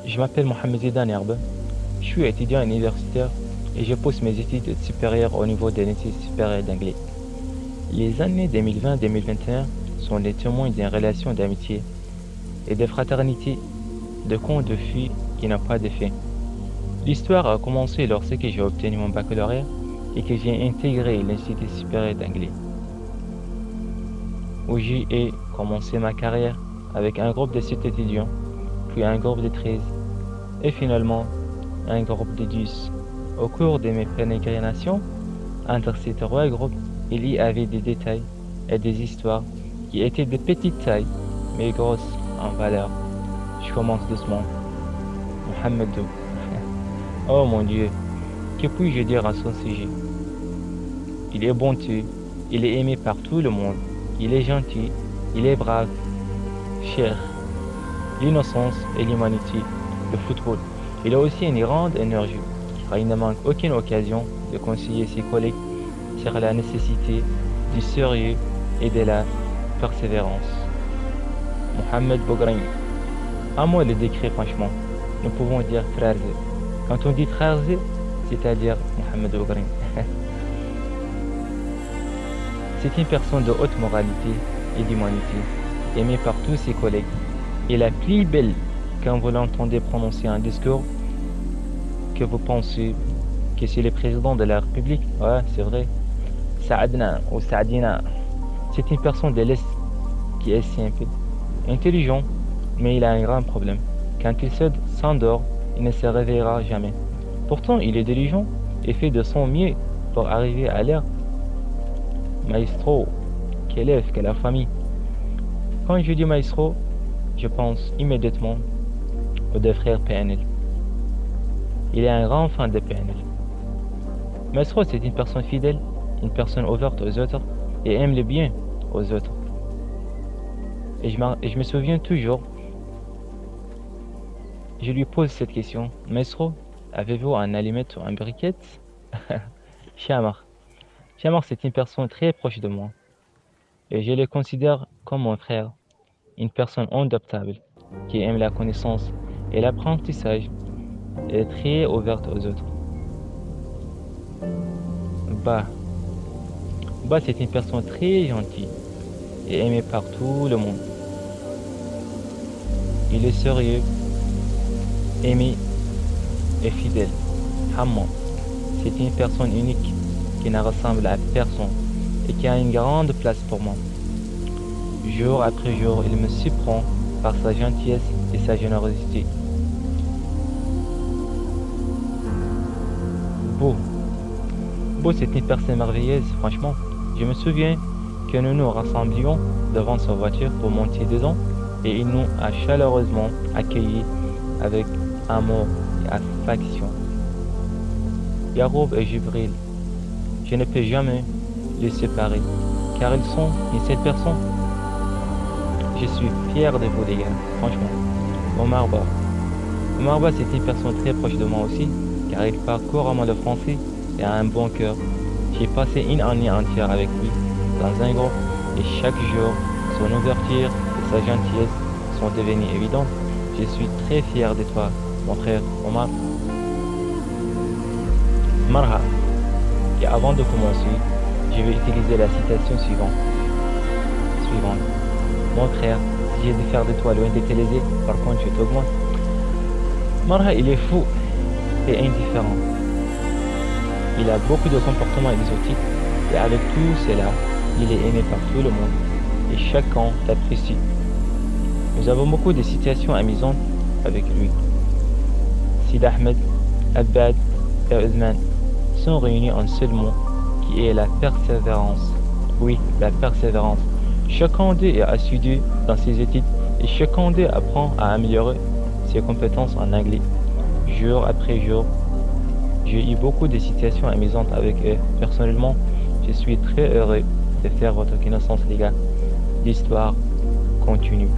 Je m'appelle Mohamed Zidan Erbe. Je suis étudiant universitaire et je pousse mes études supérieures au niveau de l'Institut supérieur d'anglais. Les années 2020-2021 sont les témoins d'une relation d'amitié et de fraternité, de contes de filles qui n'ont pas de fin. L'histoire a commencé lorsque j'ai obtenu mon baccalauréat et que j'ai intégré l'Institut supérieur d'anglais, où j'ai commencé ma carrière avec un groupe de 7 étudiants, puis un groupe de 13 et finalement un groupe de 10. Au cours de mes pérégrinations entre ces trois groupes, il y avait des détails et des histoires qui étaient de petite taille mais grosses en valeur. Je commence doucement. Mohamedou. Oh mon Dieu, que puis-je dire à son sujet? Il est bonteux, il est aimé par tout le monde, il est gentil, il est brave, cher, l'innocence et l'humanité, le football. Il a aussi une grande énergie, car il ne manque aucune occasion de conseiller ses collègues sur la nécessité du sérieux et de la persévérance. Mohamed Bougrain. À moi de le décrire franchement. Nous pouvons dire frère. Quand on dit frère, c'est-à-dire Mohamed Bougrain. C'est une personne de haute moralité et d'humanité, aimée par tous ses collègues. Et la plus belle, quand vous l'entendez prononcer un discours, que vous pensez que c'est le président de la République. Ouais, c'est vrai. Saadna ou Saadina. C'est une personne de l'Est qui est simple, intelligent, mais il a un grand problème. Quand il s'endort, il ne se réveillera jamais. Pourtant, il est diligent et fait de son mieux pour arriver à l'heure. Maestro, quel élève, quelle famille. Quand je dis maestro, je pense immédiatement aux deux frères PNL. Il est un grand fan de PNL. Maestro, c'est une personne fidèle, une personne ouverte aux autres et aime le bien aux autres. Et je me souviens toujours, je lui pose cette question. Maestro, avez-vous un allumette ou un briquette? Chamar. Chamar, c'est une personne très proche de moi. Et je le considère comme mon frère. Une personne adaptable, qui aime la connaissance et l'apprentissage, et est très ouverte aux autres. Bah. Bah, c'est une personne très gentille et aimée par tout le monde. Il est sérieux, aimé et fidèle. Hamon, c'est une personne unique qui ne ressemble à personne et qui a une grande place pour moi. Jour après jour, il me surprend par sa gentillesse et sa générosité. Beau. Beau, c'est une personne merveilleuse, franchement. Je me souviens que nous nous rassemblions devant sa voiture pour monter dedans et il nous a chaleureusement accueillis avec amour et affection. Yaroub et Jibril, je ne peux jamais les séparer car ils sont une seule personne. Je suis fier de vous les gars, franchement. Omar Ba. Omar Ba, c'est une personne très proche de moi aussi car il parle couramment le français et a un bon cœur. J'ai passé une année entière avec lui dans un groupe et chaque jour, son ouverture et sa gentillesse sont devenues évidentes. Je suis très fier de toi, mon frère Omar. Marha. Et avant de commencer, je vais utiliser la citation suivante. Mon frère, si j'ai de faire de toi loin d'être lésé, par contre je t'augmente. Marha, il est fou et indifférent. Il a beaucoup de comportements exotiques et avec tout cela, il est aimé par tout le monde et chacun l'apprécie. Nous avons beaucoup de situations amusantes avec lui. Sid Ahmed, Abbad et Othman sont réunis en un seul mot qui est la persévérance. Oui, la persévérance. Chacun d'eux est assidu dans ses études et chacun d'eux apprend à améliorer ses compétences en anglais. Jour après jour, j'ai eu beaucoup de situations amusantes avec eux. Personnellement, je suis très heureux de faire votre connaissance, les gars. L'histoire continue.